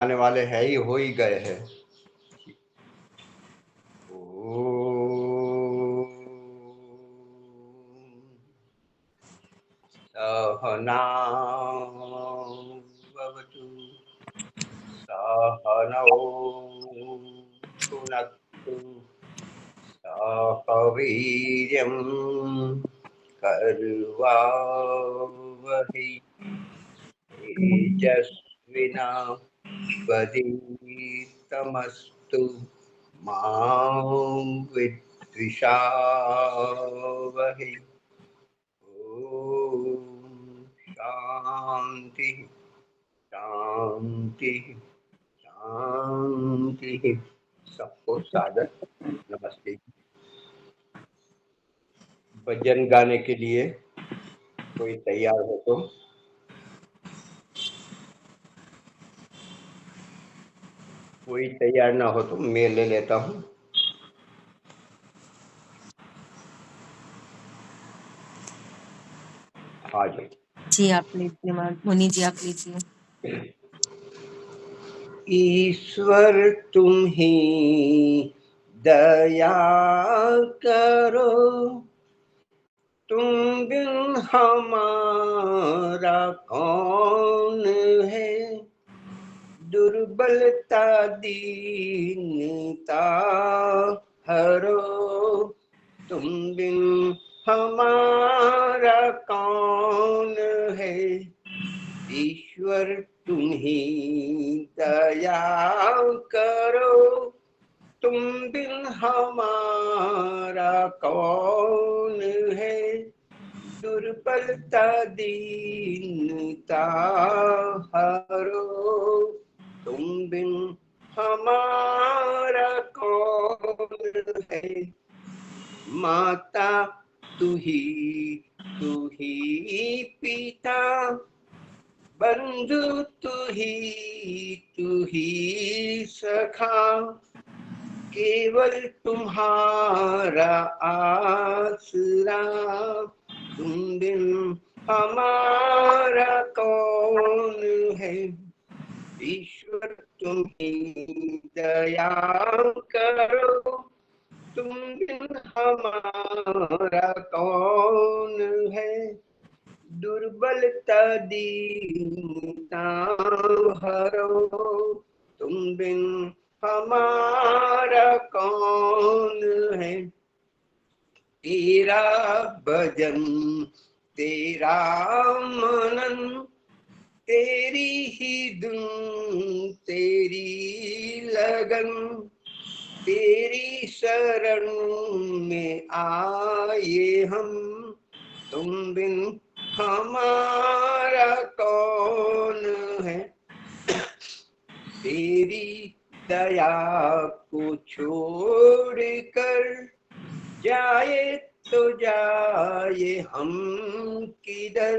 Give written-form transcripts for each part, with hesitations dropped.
आने वाले है ही, हो ही गए हैं। सहनावतु सहनौ भुनक्तु सह वीर्यं कर्वावहै तेजस्विनावधीतमस्तु मा विद्विषावहै। ओम शांति शांति शांति। सबको सादर नमस्ते। भजन गाने के लिए कोई तैयार हो तो? कोई तैयार ना हो तो मैं ले लेता हूँ। आ जाओ जी आप लीजिए, मुनि जी आप लीजिए। ईश्वर तुम ही दया करो, तुम बिन हमारा कौन है, दुर्बलता दीनता हरो, तुम बिन हमारा कौन है। ईश्वर तुम ही दया करो, तुम बिन हमारा कौन है, दुर्बलता दीनता हरो, तुम बिन हमारा कौन है। माता तू ही पिता, बंधु तू ही सखा, केवल तुम्हारा आसरा, तुम बिन हमारा कौन है। ईश्वर तुम ही दया करो, तुम बिन हमारा कौन है, दुर्बलता दीनता हरो, तुम बिन हमारा कौन है। तेरा भजन तेरा मनन, तेरी ही धुन तेरी लगन, तेरी शरण में आए हम, तुम बिन हमारा कौन है। तेरी दया को छोड़कर जाए तो जाए हम किधर,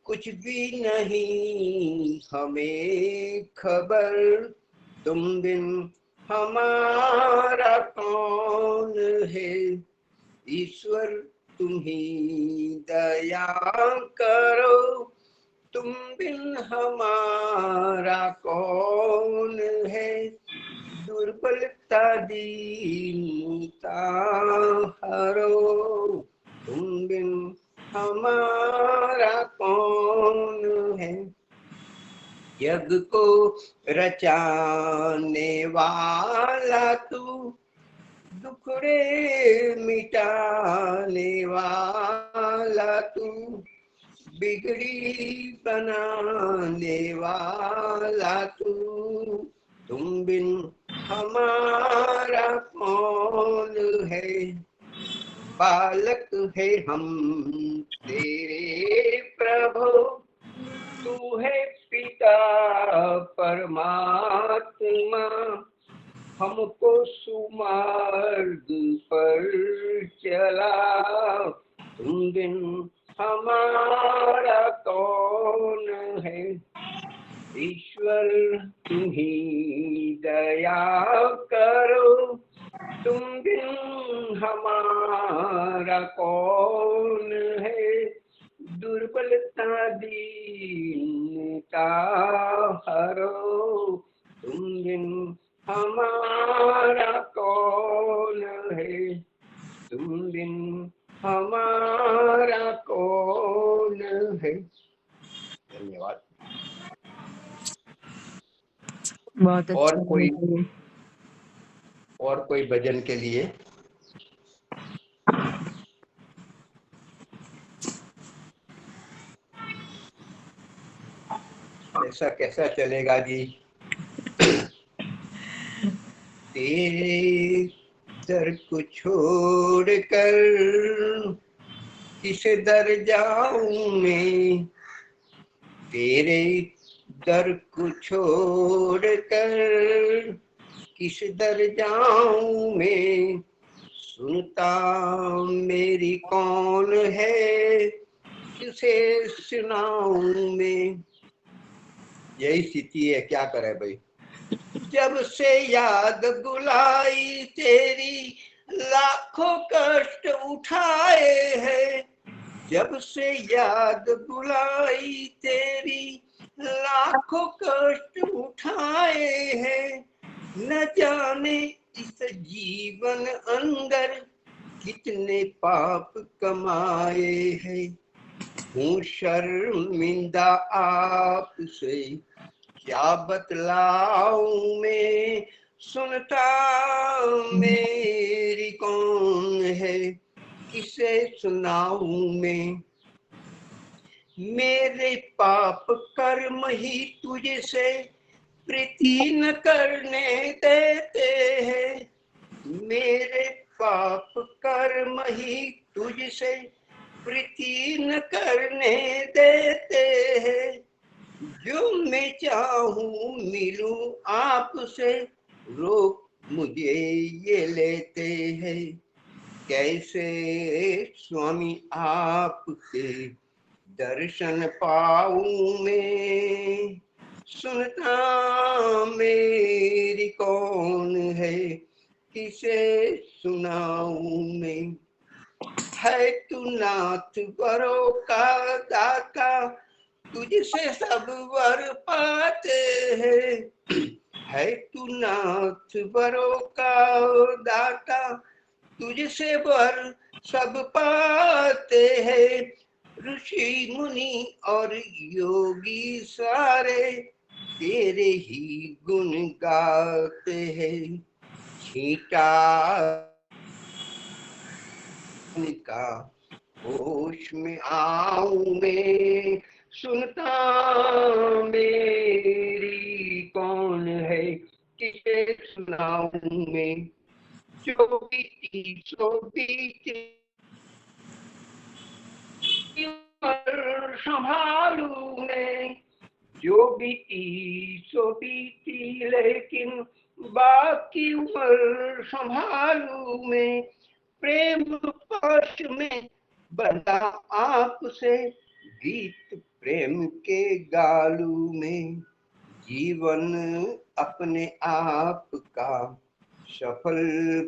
कुछ भी नहीं हमें खबर, तुम बिन हमारा कौन है। ईश्वर तुम ही दया करो, तुम बिन हमारा कौन है, दुर्बलता दीनता हरो, तुम बिन हमारा कौन है। जग को रचाने वाला तू, दुखड़े मिटाने वाला तू, बिगड़ी बनाने वाला तू, तुम बिन हमारा कौन है। बालक है हम तेरे प्रभु, तू है पिता परमात्मा, हमको सुमार्ग पर चला, तुम बिन हमारा कौन है। ईश्वर तुम ही दया करो, तुम बिन हमारा कौन है, दुर्बलता दीनता हरो, तुम बिन हमारा कौन है, तुम बिन हमारा कौन है। धन्यवाद। बहुत अच्छा। और कोई भजन के लिए? ऐसा कैसा चलेगा जी? तेरे दर को छोड़कर किस दर जाऊं मैं, तेरे दर को छोड़कर किस दर जाऊं मैं, सुनता मेरी कौन है, किसे सुनाऊं मैं। यही स्थिति है, क्या करे भाई। जब से याद बुलाई तेरी लाखों कष्ट उठाए हैं, जब से याद बुलाई तेरी लाखों कष्ट उठाए हैं, न जाने इस जीवन अंदर कितने पाप कमाए हैं। हूँ शर्मिंदा आपसे क्या बतलाऊं मैं, सुनता मेरी कौन है, किसे सुनाऊं मैं। मेरे पाप कर्म ही तुझसे प्रीति न करने देते हैं, मेरे पाप कर्म ही तुझसे प्रीति न करने देते हैं। जो मैं चाहूं मिलूं आपसे, रोक मुझे ये लेते हैं। कैसे स्वामी आपके दर्शन पाऊं मैं, सुनता मेरी कौन है, किसे सुनाऊं मैं। है तू नाथ वरों का दाता, तुझसे सब वर पाते हैं। है तू नाथ वरों का दाता, तुझसे वर सब पाते हैं। ऋषि मुनि और योगी सारे तेरे ही गुण गाते हैं। छींटा का होश में आऊं मैं, सुनता मेरी कौन है, किसे सुनाऊं मैं। जो बीती सो बीती संभालू मैं, जो बीती सो बीती लेकिन बाकी उम्र संभालू मैं। प्रेम पाश में बंधा आपसे, गीत प्रेम के गालू में। जीवन अपने आप का सफल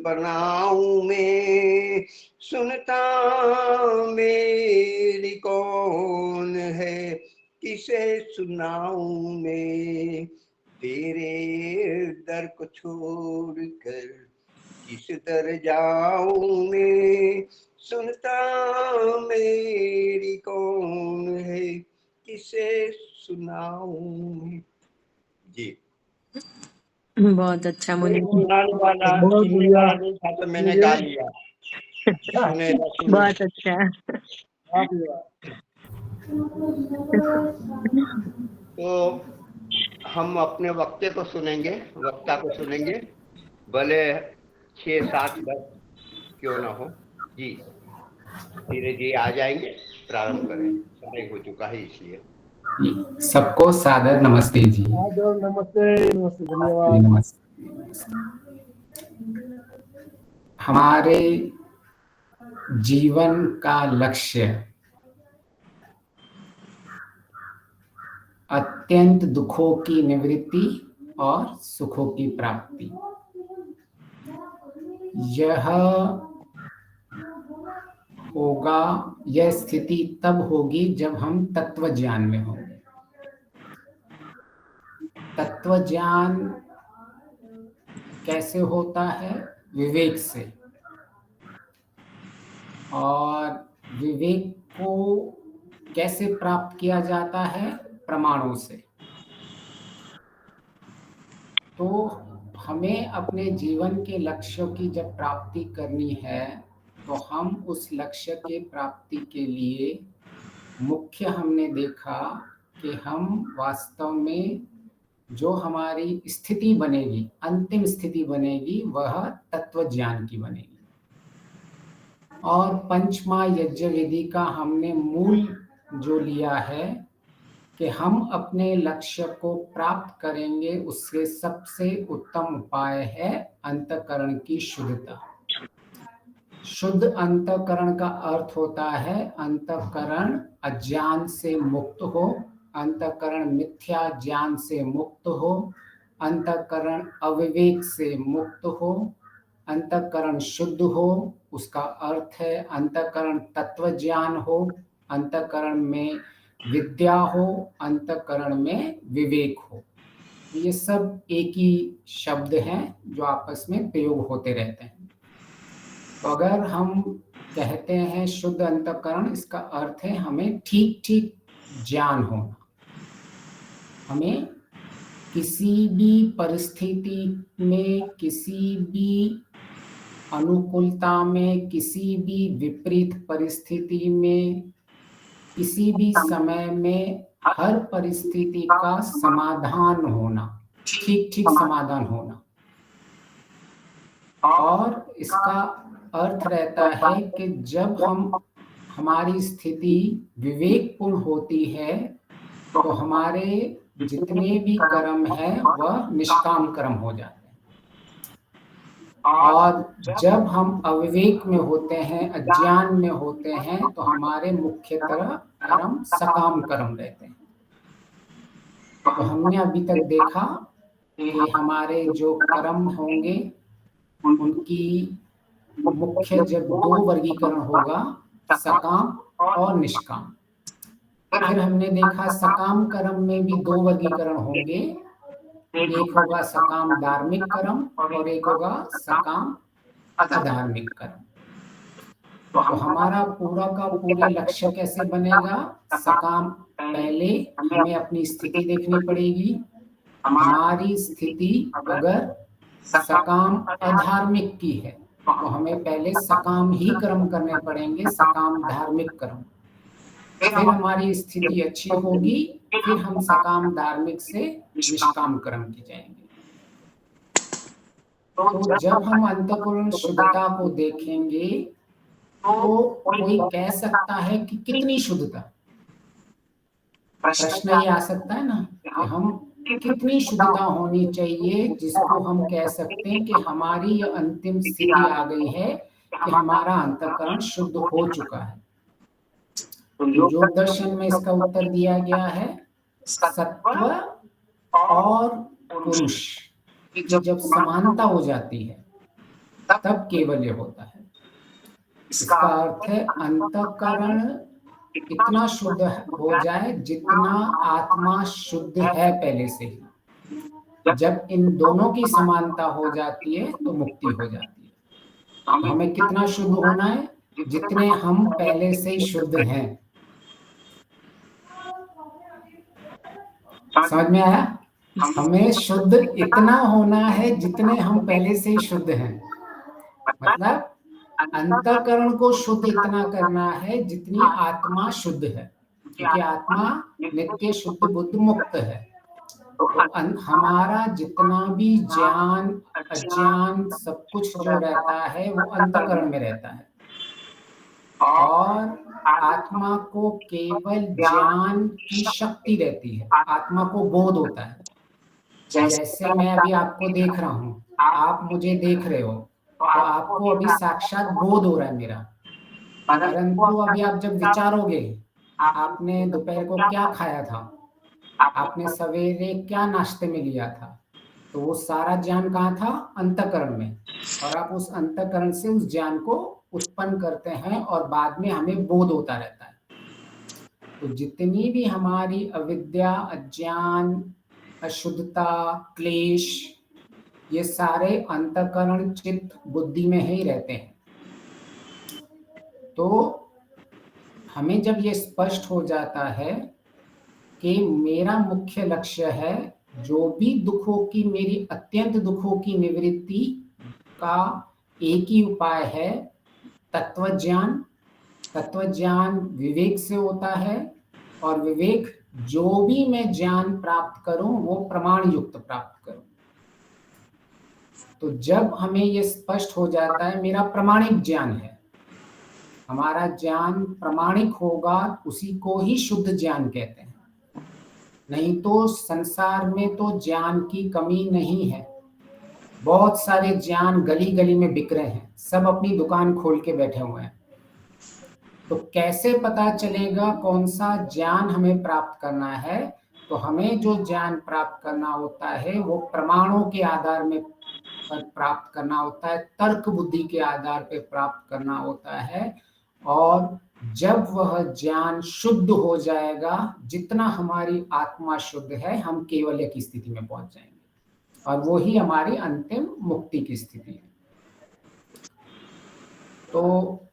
बनाऊं मैं, सुनता मेरी कौन है, किसे सुनाऊं मैं। तेरे दर को छोड़कर किस दर जाऊं मैं, सुनता मेरी कौन है, किसे सुनाऊं मैं। जी बहुत अच्छा मुनि जी। सुनाने वाला नहीं था तो मैंने गा लिया। बहुत अच्छा। तो हम अपने वक्ते को सुनेंगे, वक्ता को सुनेंगे, भले 6, 7, 10 क्यों ना हो जी। धीरे धीरे आ जाएंगे, प्रारंभ करें, समय हो चुका है इसलिए। सबको सादर नमस्ते जी। नमस्ते नमस्ते, धन्यवाद। नमस्ते। हमारे जीवन का लक्ष्य अत्यंत दुखों की निवृत्ति और सुखों की प्राप्ति। यह होगा, यह स्थिति तब होगी जब हम तत्व ज्ञान में होंगे। तत्व ज्ञान कैसे होता है? विवेक से। और विवेक को कैसे प्राप्त किया जाता है? प्रमाणों से। तो हमें अपने जीवन के लक्ष्यों की जब प्राप्ति करनी है तो हम उस लक्ष्य के प्राप्ति के लिए मुख्य हमने देखा कि हम वास्तव में जो हमारी स्थिति बनेगी, अंतिम स्थिति बनेगी, वह तत्व ज्ञान की बनेगी। और पंचमा यज्ञ विधि का हमने मूल जो लिया है कि हम अपने लक्ष्य को प्राप्त करेंगे, उसके सबसे उत्तम उपाय है अंतःकरण की शुद्धता। शुद्ध अंतःकरण का अर्थ होता है अंतःकरण अज्ञान से मुक्त हो, अंतःकरण मिथ्या ज्ञान से मुक्त हो, अंतःकरण अविवेक से मुक्त हो, अंतःकरण शुद्ध हो। उसका अर्थ है अंतःकरण तत्व ज्ञान हो, अंतःकरण में विद्या हो, अंतःकरण में विवेक हो। ये सब एक ही शब्द हैं जो आपस में प्रयोग होते रहते हैं। तो अगर हम कहते हैं शुद्ध अंतःकरण, इसका अर्थ है हमें ठीक ठीक ज्ञान होना। हमें किसी भी परिस्थिति में, किसी भी अनुकूलता में, किसी भी विपरीत परिस्थिति में, किसी भी समय में हर परिस्थिति का समाधान होना, ठीक ठीक समाधान होना। और इसका अर्थ रहता है कि जब हमारी स्थिति विवेकपूर्ण होती है तो हमारे जितने भी कर्म है वह निष्काम कर्म हो जाते हैं। और जब हम अविवेक में होते हैं, अज्ञान में होते हैं, तो हमारे मुख्यतः कर्म सकाम कर्म रहते हैं। तो हमने अभी तक देखा कि हमारे जो कर्म होंगे उनकी मुख्य जब दो वर्गीकरण होगा, सकाम और निष्काम। फिर हमने देखा सकाम कर्म में भी दो वर्गीकरण होंगे, एक होगा सकाम धार्मिक कर्म और एक होगा सकाम अधार्मिक कर्म। तो हमारा पूरा का पूरा लक्ष्य कैसे बनेगा? सकाम, पहले हमें अपनी स्थिति देखनी पड़ेगी। हमारी स्थिति अगर सकाम अधार्मिक की है तो हमें पहले सकाम ही कर्म करने पड़ेंगे, सकाम धार्मिक कर्म। फिर हमारी स्थिति अच्छी होगी, फिर हम सकाम धार्मिक से निष्काम कर्म की जाएंगे। तो जब हम अंतःकरण शुद्धता को देखेंगे तो कोई कह सकता है कि कितनी शुद्धता? प्रश्न ये आ सकता है ना कि हम कितनी शुद्धता होनी चाहिए जिसको हम कह सकते हैं कि हमारी ये अंतिम स्थिति आ गई है कि हमारा अंतःकरण शुद्ध हो चुका है। योग दर्शन में इसका उत्तर दिया गया है सत्व और पुरुष की जब समानता हो जाती है तब केवल ये होता है। इसका अर्थ है अंतःकरण इतना शुद्ध हो जाए जितना आत्मा शुद्ध है पहले से ही। जब इन दोनों की समानता हो जाती है तो मुक्ति हो जाती है। तो हमें कितना शुद्ध होना है? जितने हम पहले से ही शुद्ध हैं। समझ में आया? हमें शुद्ध इतना होना है जितने हम पहले से ही शुद्ध हैं। मतलब अंतःकरण को शुद्ध इतना करना है जितनी आत्मा शुद्ध है, क्योंकि आत्मा नित्य शुद्ध बुद्ध मुक्त है। तो हमारा जितना भी ज्ञान अज्ञान सब कुछ जो रहता है वो अंतःकरण में रहता है, और आत्मा को केवल ज्ञान की शक्ति रहती है, आत्मा को बोध होता है। जैसे मैं अभी आपको देख रहा हूँ, आप मुझे देख रहे हो, तो आपको अभी साक्षात बोध हो रहा है मेरा। परंतु अभी आप जब विचारोगे, आपने दोपहर को क्या खाया था, आपने सवेरे क्या नाश्ते में लिया था, तो वो सारा ज्ञान कहाँ था? अंतःकरण में। और आप उस अंतःकरण से उस ज्ञान को उत्पन्न करते हैं और बाद में हमें बोध होता रहता है। तो जितनी भी हमारी अविद्या, अज्ञान, अशुद्धता, क्लेश, ये सारे अंतःकरण, चित्त, बुद्धि में ही रहते हैं। तो हमें जब ये स्पष्ट हो जाता है कि मेरा मुख्य लक्ष्य है जो भी दुखों की, मेरी अत्यंत दुखों की निवृत्ति का एक ही उपाय है तत्वज्ञान। तत्वज्ञान विवेक से होता है और विवेक जो भी मैं ज्ञान प्राप्त करूं वो प्रमाण युक्त प्राप्त करूं। तो जब हमें ये स्पष्ट हो जाता है मेरा प्रमाणिक ज्ञान है, हमारा ज्ञान प्रमाणिक होगा, उसी को ही शुद्ध ज्ञान कहते हैं। नहीं तो संसार में तो ज्ञान की कमी नहीं है, बहुत सारे ज्ञान गली गली में बिक रहे हैं, सब अपनी दुकान खोल के बैठे हुए हैं। तो कैसे पता चलेगा कौन सा ज्ञान हमें प्राप्त करना है? तो हमें जो ज्ञान प्राप्त करना होता है वो प्रमाणों के आधार में प्राप्त करना होता है, तर्क बुद्धि के आधार पे प्राप्त करना होता है। और जब वह ज्ञान शुद्ध हो जाएगा, जितना हमारी आत्मा शुद्ध है, हम केवल्य की स्थिति में पहुंच जाएंगे और वो ही हमारी अंतिम मुक्ति की स्थिति है। तो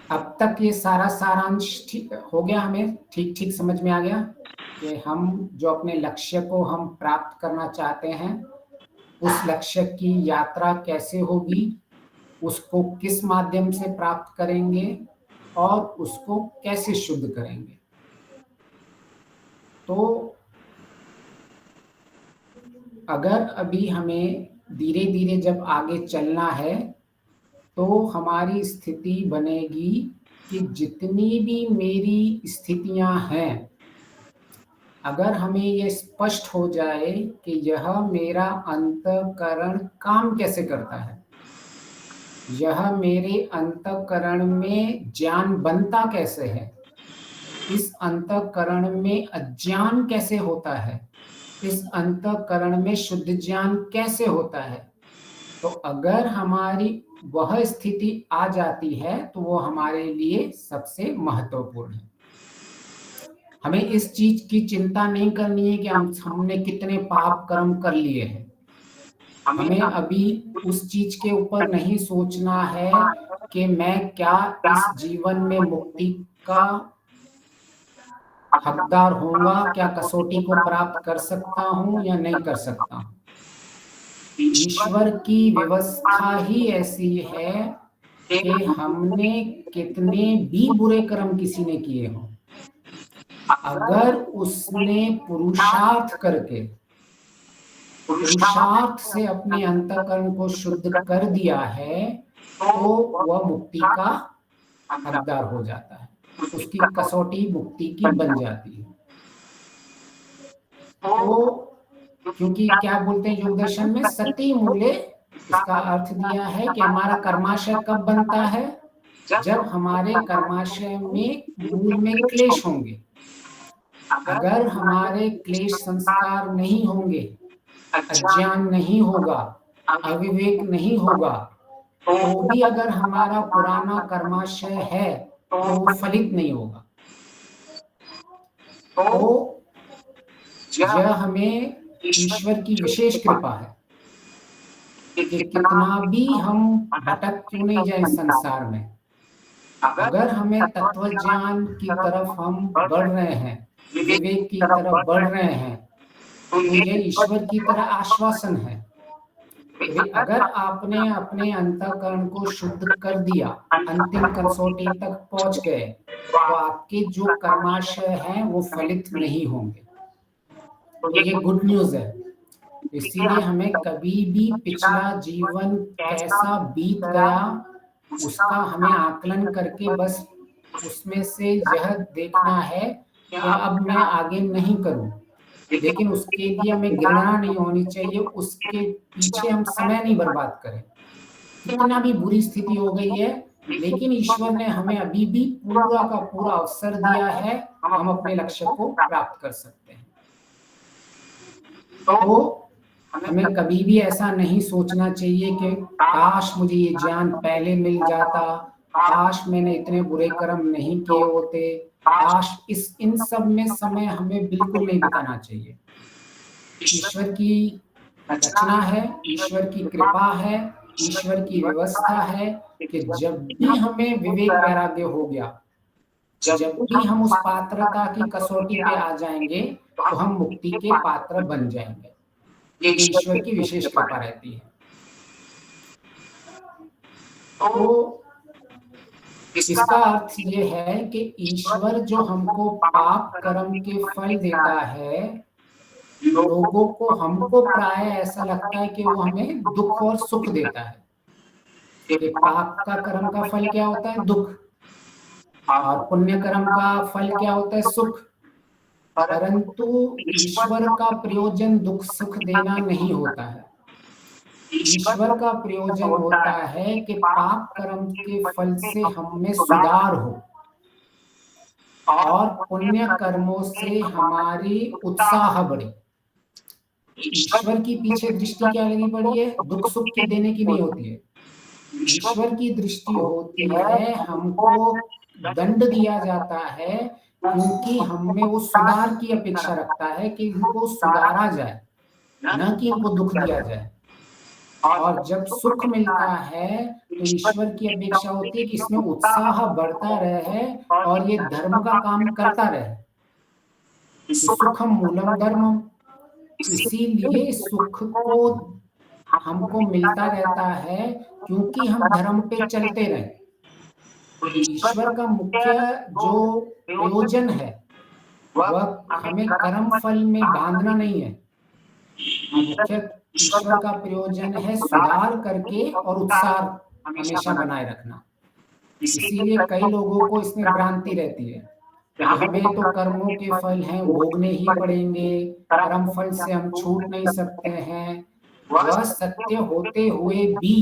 अब तक ये सारा सारांश ठीक हो गया, हमें ठीक ठीक समझ में आ गया कि हम जो अपने लक्ष्य को हम प्राप्त करना चाहते हैं, उस लक्ष्य की यात्रा कैसे होगी, उसको किस माध्यम से प्राप्त करेंगे और उसको कैसे शुद्ध करेंगे। तो अगर अभी हमें धीरे धीरे जब आगे चलना है तो हमारी स्थिति बनेगी कि जितनी भी मेरी स्थितियां हैं, अगर हमें ये स्पष्ट हो जाए कि यह मेरा अंतःकरण काम कैसे करता है, यह मेरे अंतःकरण में ज्ञान बनता कैसे है, इस अंतःकरण में अज्ञान कैसे होता है, इस अंतःकरण में शुद्ध ज्ञान कैसे होता है, तो अगर हमारी वह स्थिति आ जाती है तो वो हमारे लिए सबसे महत्वपूर्ण है। हमें इस चीज की चिंता नहीं करनी है कि हमने कितने पाप कर्म कर लिए हैं। हमें अभी उस चीज के ऊपर नहीं सोचना है कि मैं क्या इस जीवन में मुक्ति का हकदार होऊंगा, क्या कसौटी को प्राप्त कर सकता हूं या नहीं कर सकता हूं। ईश्वर की व्यवस्था ही ऐसी है कि हमने कितने भी बुरे कर्म किसी ने किए हों, अगर उसने पुरुषार्थ करके, पुरुषार्थ से अपने अंतःकरण को शुद्ध कर दिया है तो वह मुक्ति का हकदार हो जाता है, उसकी कसौटी मुक्ति की बन जाती है। तो क्योंकि क्या बोलते हैं योग दर्शन में, सती मूले, इसका अर्थ दिया है कि हमारा कर्माशय कब बनता है, जब हमारे कर्माशय में मूल में क्लेश होंगे। अगर हमारे क्लेश संस्कार नहीं होंगे, अज्ञान नहीं होगा, अविवेक नहीं होगा, तो भी अगर हमारा पुराना कर्माशय है तो वो फलित नहीं होगा। तो यह हमें ईश्वर की विशेष कृपा है कि कितना भी हम भटक क्यों नहीं जाए संसार में, अगर हमें तत्व ज्ञान की तरफ हम बढ़ रहे हैं, विवेक की तरफ बढ़ रहे हैं, तो ये ईश्वर की तरह आश्वासन है कि अगर आपने अपने अंतःकरण को शुद्ध कर दिया, अंतिम कसौटी तक पहुंच गए, तो आपके जो कर्माशय हैं वो फलित नहीं होंगे। तो ये गुड न्यूज है। इसीलिए हमें कभी भी पिछला जीवन कैसा बीत गया उसका हमें आकलन करके बस उसमें से यह देखना है कि अब मैं आगे नहीं करूं, लेकिन उसके लिए हमें घृणा नहीं होनी चाहिए, उसके पीछे हम समय नहीं बर्बाद करें। कितना भी बुरी स्थिति हो गई है, लेकिन ईश्वर ने हमें अभी भी पूरा का पूरा अवसर दिया है, हम अपने लक्ष्य को प्राप्त कर सकते हैं। तो हमें कभी भी ऐसा नहीं सोचना चाहिए कि काश मुझे ये ज्ञान पहले मिल जाता, काश मैंने इतने बुरे कर्म नहीं किए होते, काश इन सब में समय हमें बिल्कुल नहीं बिताना चाहिए। ईश्वर की रचना है, ईश्वर की कृपा है, ईश्वर की व्यवस्था है कि जब भी हमें विवेक वैराग्य हो गया, जब भी हम उस पात्रता की कसौटी पे आ जाएंगे तो हम मुक्ति के पात्र बन जाएंगे। ये ईश्वर की विशेष कृपा रहती है। तो इसका अर्थ ये है कि ईश्वर जो हमको पाप कर्म के फल देता है, लोगों को, हमको प्राय ऐसा लगता है कि वो हमें दुख और सुख देता है। कि पाप का कर्म का फल क्या होता है? दुख, और पुण्य कर्म का फल क्या होता है? सुख। परंतु ईश्वर का प्रयोजन दुख सुख देना नहीं होता है। ईश्वर का प्रयोजन होता है कि पाप कर्म के फल से हम में सुधार हो और पुण्य कर्मों से हमारी उत्साह बढ़े। ईश्वर की पीछे दृष्टि क्या लगी पड़ी है? दुख सुख की देने की नहीं होती है। ईश्वर की दृष्टि होती है, हमको दंड दिया जाता है क्योंकि हमें वो सुधार की अपेक्षा रखता है कि इनको सुधारा जाए, न कि इनको दुख दिया जाए। और जब सुख मिलता है तो ईश्वर की अपेक्षा होती है कि इसमें उत्साह बढ़ता रहे और ये धर्म का काम करता रहे। सुखम मूलम धर्मम। इसीलिए सुख को हमको मिलता रहता है क्योंकि हम धर्म पे चलते रहे। तो ईश्वर का मुख्य जो प्रयोजन है वह हमें कर्म फल में बांधना नहीं है। मुख्य ईश्वर का प्रयोजन है सुधार करके और उत्साह हमेशा बनाए रखना। इसीलिए कई लोगों को इसमें भ्रांति रहती है कि हमें तो कर्मों के फल हैं, भोगने ही पड़ेंगे, कर्म फल से हम छूट नहीं सकते हैं। वह सत्य होते हुए भी,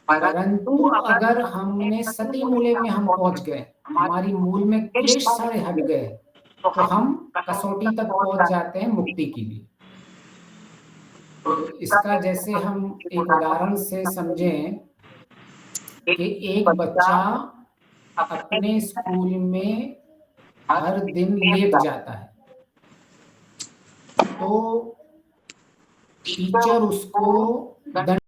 परंतु अगर हमने सती मूले में हम पहुंच गए, हमारी मूल में क्लेश सारे हट गए, तो हम कसौटी तक पहुंच जाते हैं मुक्ति के लिए। तो इसका जैसे हम एक उदाहरण से समझें कि एक बच्चा अपने स्कूल में हर दिन लेट जाता है, तो टीचर उसको दंड